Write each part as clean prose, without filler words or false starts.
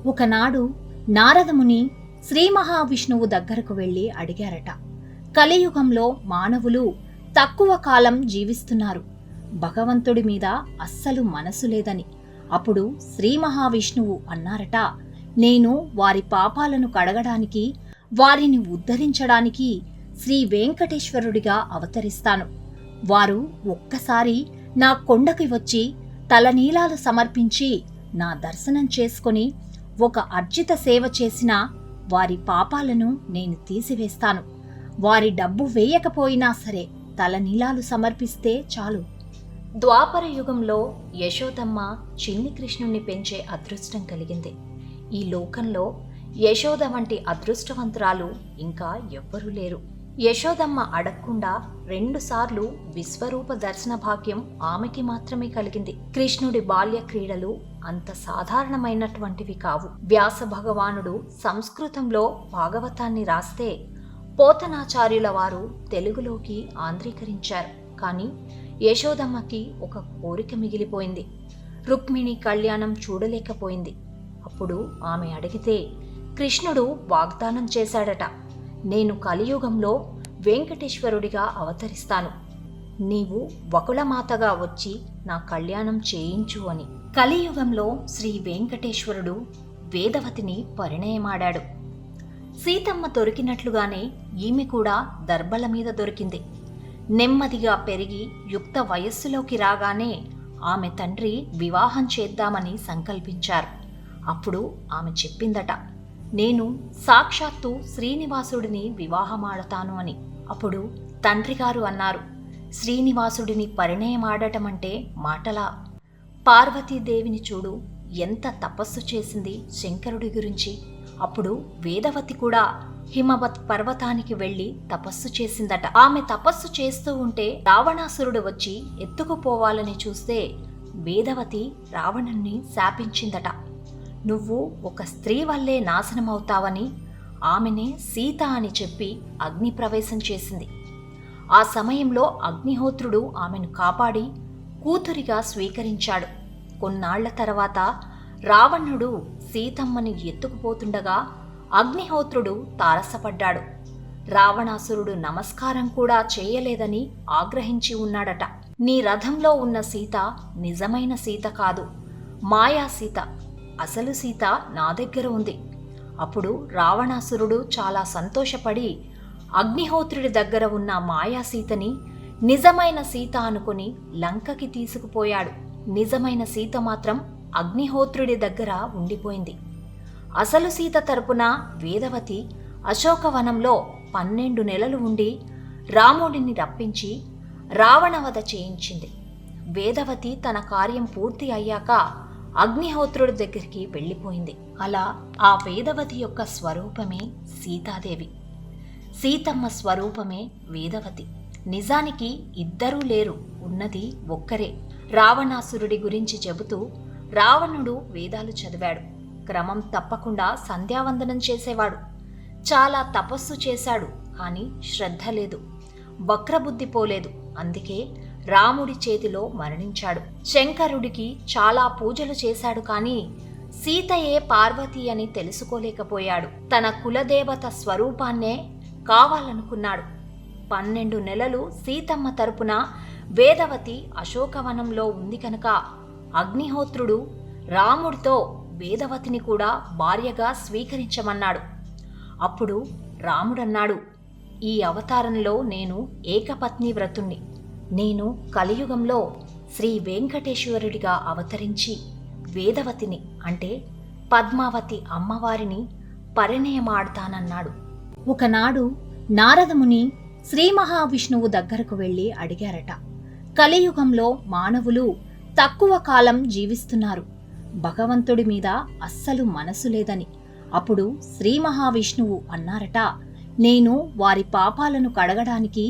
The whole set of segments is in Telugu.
ఒకనాడు నారదముని శ్రీ మహావిష్ణువు దగ్గరకు వెళ్లి అడిగారట. కలియుగంలో మానవులు తక్కువ కాలం జీవిస్తున్నారు, భగవంతుడి మీద అస్సలు మనసు లేదని. అప్పుడు శ్రీ మహావిష్ణువు అన్నారట, నేను వారి పాపాలను కడగడానికి, వారిని ఉద్ధరించడానికి శ్రీ వెంకటేశ్వరుడిగా అవతరిస్తాను. వారు ఒక్కసారి నా కొండకి వచ్చి తలనీలాలు సమర్పించి నా దర్శనం చేసుకుని ఒక అర్జిత సేవ చేసినా వారి పాపాలను నేను తీసివేస్తాను. వారి డబ్బు వేయకపోయినా సరే తలనీలాలు సమర్పిస్తే చాలు. ద్వాపర యుగంలో యశోదమ్మ చిన్ని కృష్ణుణ్ణి పెంచే అదృష్టం కలిగింది. ఈ లోకంలో యశోద వంటి అదృష్టవంతురాలు ఇంకా ఎవ్వరూ లేరు. యశోదమ్మ అడగకుండా 2 సార్లు విశ్వరూప దర్శన భాగ్యం ఆమెకి మాత్రమే కలిగింది. కృష్ణుడి బాల్య క్రీడలు అంత సాధారణమైనటువంటివి కావు. వ్యాస భగవానుడు సంస్కృతంలో భాగవతాన్ని రాస్తే పోతనాచార్యుల వారు తెలుగులోకి ఆంధ్రీకరించారు. కానీ యశోదమ్మకి ఒక కోరిక మిగిలిపోయింది. రుక్మిణి కళ్యాణం చూడలేకపోయింది. అప్పుడు ఆమె అడిగితే కృష్ణుడు వాగ్దానం చేశాడట, నేను కలియుగంలో వెంకటేశ్వరుడిగా అవతరిస్తాను, నీవు వకుళమాతగా వచ్చి నా కళ్యాణం చేయించు అని. కలియుగంలో శ్రీ వెంకటేశ్వరుడు వేదవతిని పరిణయమాడాడు. సీతమ్మ దొరికినట్లుగానే ఈమె కూడా దర్భల మీద దొరికింది. నెమ్మదిగా పెరిగి యుక్త వయస్సులోకి రాగానే ఆమె తండ్రి వివాహం చేద్దామని సంకల్పించారు. అప్పుడు ఆమె చెప్పిందట, నేను సాక్షాత్తు శ్రీనివాసుడిని వివాహమాడతాను అని. అప్పుడు తండ్రిగారు అన్నారు, శ్రీనివాసుడిని పరిణయమాడటమంటే మాటలా? పార్వతీదేవిని చూడు, ఎంత తపస్సు చేసింది శంకరుడి గురించి. అప్పుడు వేదవతి కూడా హిమవత్ పర్వతానికి వెళ్లి తపస్సు చేసిందట. ఆమె తపస్సు చేస్తూ ఉంటే రావణాసురుడు వచ్చి ఎత్తుకుపోవాలని చూస్తే వేదవతి రావణుణ్ణి శాపించిందట. నువ్వు ఒక స్త్రీ వల్లే నాశనమవుతావని ఆమెనే సీత అని చెప్పి అగ్ని ప్రవేశం చేసింది. ఆ సమయంలో అగ్నిహోత్రుడు ఆమెను కాపాడి కూతురిగా స్వీకరించాడు. కొన్నాళ్ల తర్వాత రావణుడు సీతమ్మని ఎత్తుకుపోతుండగా అగ్నిహోత్రుడు తారసపడ్డాడు. రావణాసురుడు నమస్కారం కూడా చేయలేదని ఆగ్రహించి ఉన్నాడట. నీ రథంలో ఉన్న సీత నిజమైన సీత కాదు, మాయా సీత. అసలు సీత నా దగ్గర ఉంది. అప్పుడు రావణాసురుడు చాలా సంతోషపడి అగ్నిహోత్రుడి దగ్గర ఉన్న మాయా సీతని నిజమైన సీత అనుకుని లంకకి తీసుకుపోయాడు. నిజమైన సీత మాత్రం అగ్నిహోత్రుడి దగ్గర ఉండిపోయింది. అసలు సీత తరపున వేదవతి అశోకవనంలో 12 నెలలు ఉండి రాముడిని రప్పించి రావణవధ చేయించింది. వేదవతి తన కార్యం పూర్తి అయ్యాక అగ్నిహోత్రుడి దగ్గరికి వెళ్ళిపోయింది. అలా ఆ వేదవతి యొక్క స్వరూపమే సీతాదేవి. సీతమ్మ స్వరూపమే వేదవతి. నిజానికి ఇద్దరూ లేరు, ఉన్నది ఒక్కరే. రావణాసురుడి గురించి చెబుతూ రావణుడు వేదాలు చదివాడు. క్రమం తప్పకుండా సంధ్యావందనం చేసేవాడు. చాలా తపస్సు చేశాడు, కానీ శ్రద్ధ లేదు, వక్రబుద్ధి పోలేదు. అందుకే రాముడి చేతిలో మరణించాడు. శంకరుడికి చాలా పూజలు చేశాడు, కానీ సీతయే పార్వతి అని తెలుసుకోలేకపోయాడు. తన కులదేవత స్వరూపాన్నే కావాలనుకున్నాడు. 12 నెలలు సీతమ్మ తరపున వేదవతి అశోకవనంలో ఉంది కనుక అగ్నిహోత్రుడు రాముడితో వేదవతిని కూడా భార్యగా స్వీకరించమన్నాడు. అప్పుడు రాముడన్నాడు, ఈ అవతారంలో నేను ఏకపత్ని వ్రతుణ్ణి. నేను కలియుగంలో శ్రీ వెంకటేశ్వరుడిగా అవతరించి వేదవతిని అంటే పద్మావతి అమ్మవారిని పరిణయమాడతానన్నాడు. ఒకనాడు నారదముని శ్రీ మహావిష్ణువు దగ్గరకు వెళ్లి అడిగారట, కలియుగంలో మానవులు తక్కువ కాలం జీవిస్తున్నారు, భగవంతుడి మీద అస్సలు మనసు లేదని. అప్పుడు శ్రీ మహావిష్ణువు అన్నారట, నేను వారి పాపాలను కడగడానికి,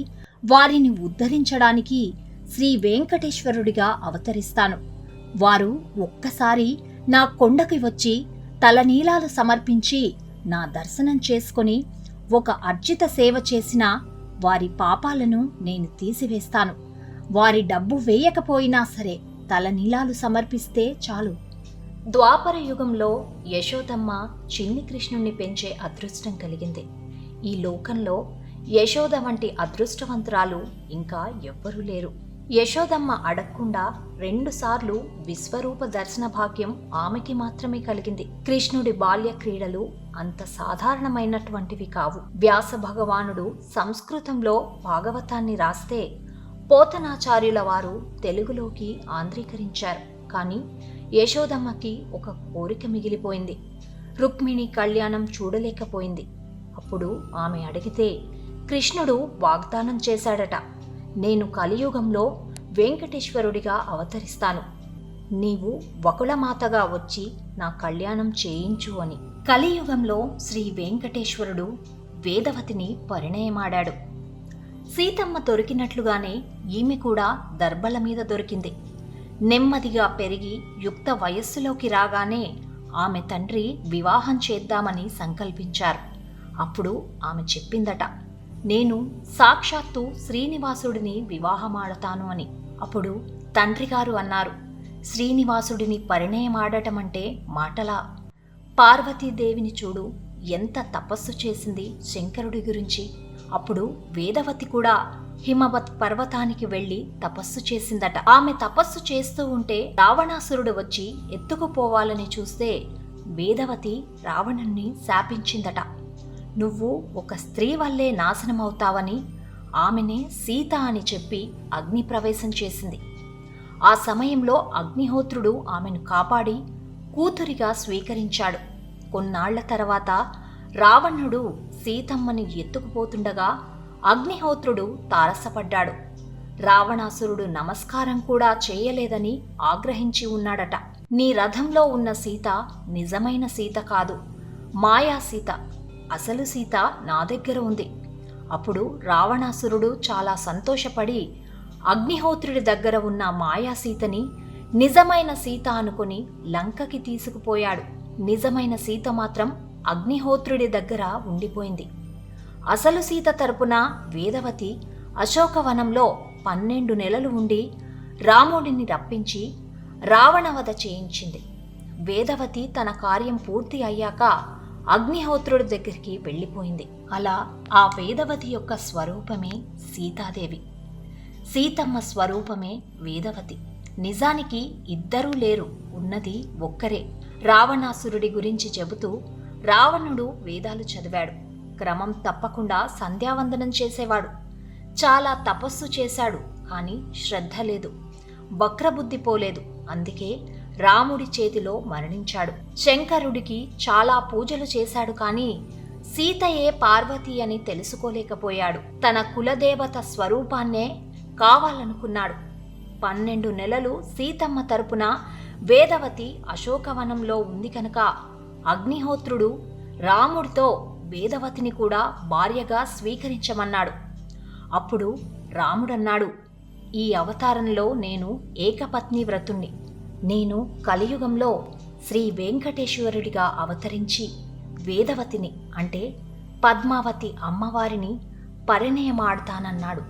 వారిని ఉద్ధరించడానికి శ్రీ వెంకటేశ్వరుడిగా అవతరిస్తాను. వారు ఒక్కసారి నా కొండకి వచ్చి తలనీలాలు సమర్పించి నా దర్శనం చేసుకుని ఒక అర్జిత సేవ చేసినా వారి పాపాలను నేను తీసివేస్తాను. వారి డబ్బు వేయకపోయినా సరే తలనీలాలు సమర్పిస్తే చాలు. ద్వాపర యుగంలో యశోదమ్మ చిన్ని కృష్ణుణ్ణి పెంచే అదృష్టం కలిగింది. ఈ లోకంలో యశోద వంటి అదృష్టవంతురాలు ఇంకా ఎవ్వరూ లేరు. యశోదమ్మ అడగకుండా 2 సార్లు విశ్వరూప దర్శన భాగ్యం ఆమెకి మాత్రమే కలిగింది. కృష్ణుడి బాల్య క్రీడలు అంత సాధారణమైనటువంటివి కావు. వ్యాస భగవానుడు సంస్కృతంలో భాగవతాన్ని రాస్తే పోతనాచార్యుల వారు తెలుగులోకి ఆంధ్రీకరించారు. కానీ యశోదమ్మకి ఒక కోరిక మిగిలిపోయింది. రుక్మిణి కళ్యాణం చూడలేకపోయింది. అప్పుడు ఆమె అడిగితే కృష్ణుడు వాగ్దానం చేశాడట, నేను కలియుగంలో వెంకటేశ్వరుడిగా అవతరిస్తాను, నీవు వకుళమాతగా వచ్చి నా కళ్యాణం చేయించు అని. కలియుగంలో శ్రీ వెంకటేశ్వరుడు వేదవతిని పరిణయమాడాడు. సీతమ్మ దొరికినట్లుగానే ఈమె కూడా దర్భల మీద దొరికింది. నెమ్మదిగా పెరిగి యుక్త వయస్సులోకి రాగానే ఆమె తండ్రి వివాహం చేద్దామని సంకల్పించారు. అప్పుడు ఆమె చెప్పిందట, నేను సాక్షాత్తు శ్రీనివాసుడిని వివాహమాడతాను అని. అప్పుడు తండ్రిగారు అన్నారు, శ్రీనివాసుడిని పరిణయమాడటమంటే మాటలా? పార్వతీదేవిని చూడు, ఎంత తపస్సు చేసింది శంకరుడి గురించి. అప్పుడు వేదవతి కూడా హిమవత్ పర్వతానికి వెళ్లి తపస్సు చేసిందట. ఆమె తపస్సు చేస్తూ ఉంటే రావణాసురుడు వచ్చి ఎత్తుకుపోవాలని చూస్తే వేదవతి రావణుణ్ణి శాపించిందట. నువ్వు ఒక స్త్రీ వల్లే నాశనమవుతావని ఆమెనే సీత అని చెప్పి అగ్ని ప్రవేశం చేసింది. ఆ సమయంలో అగ్నిహోత్రుడు ఆమెను కాపాడి కూతురిగా స్వీకరించాడు. కొన్నాళ్ల తర్వాత రావణుడు సీతమ్మని ఎత్తుకుపోతుండగా అగ్నిహోత్రుడు తారసపడ్డాడు. రావణాసురుడు నమస్కారం కూడా చేయలేదని ఆగ్రహించి ఉన్నాడట. నీ రథంలో ఉన్న సీత నిజమైన సీత కాదు, మాయా సీత. అసలు సీత నా దగ్గర ఉంది. అప్పుడు రావణాసురుడు చాలా సంతోషపడి అగ్నిహోత్రుడి దగ్గర ఉన్న మాయా సీతని నిజమైన సీత అనుకుని లంకకి తీసుకుపోయాడు. నిజమైన సీత మాత్రం అగ్నిహోత్రుడి దగ్గర ఉండిపోయింది. అసలు సీత తరపున వేదవతి అశోకవనంలో 12 నెలలు ఉండి రాముడిని రప్పించి రావణవధ చేయించింది. వేదవతి తన కార్యం పూర్తి అయ్యాక అగ్నిహోత్రుడి దగ్గరికి వెళ్ళిపోయింది. అలా ఆ వేదవతి యొక్క స్వరూపమే సీతాదేవి. సీతమ్మ స్వరూపమే వేదవతి. నిజానికి ఇద్దరూ లేరు, ఉన్నది ఒక్కరే. రావణాసురుడి గురించి చెబుతూ రావణుడు వేదాలు చదివాడు. క్రమం తప్పకుండా సంధ్యావందనం చేసేవాడు. చాలా తపస్సు చేశాడు, కానీ శ్రద్ధ లేదు, వక్రబుద్ధి పోలేదు. అందుకే రాముడి చేతిలో మరణించాడు. శంకరుడికి చాలా పూజలు చేశాడు, కానీ సీతయే పార్వతి అని తెలుసుకోలేకపోయాడు. తన కులదేవత స్వరూపాన్నే కావాలనుకున్నాడు. 12 నెలలు సీతమ్మ తరపున వేదవతి అశోకవనంలో ఉంది కనుక అగ్నిహోత్రుడు రాముడితో వేదవతిని కూడా భార్యగా స్వీకరించమన్నాడు. అప్పుడు రాముడన్నాడు, ఈ అవతారంలో నేను ఏకపత్ని వ్రతుణ్ణి. నేను కలియుగంలో శ్రీ వెంకటేశ్వరుడిగా అవతరించి వేదవతిని అంటే పద్మావతి అమ్మవారిని పరిణయమాడతానన్నాడు.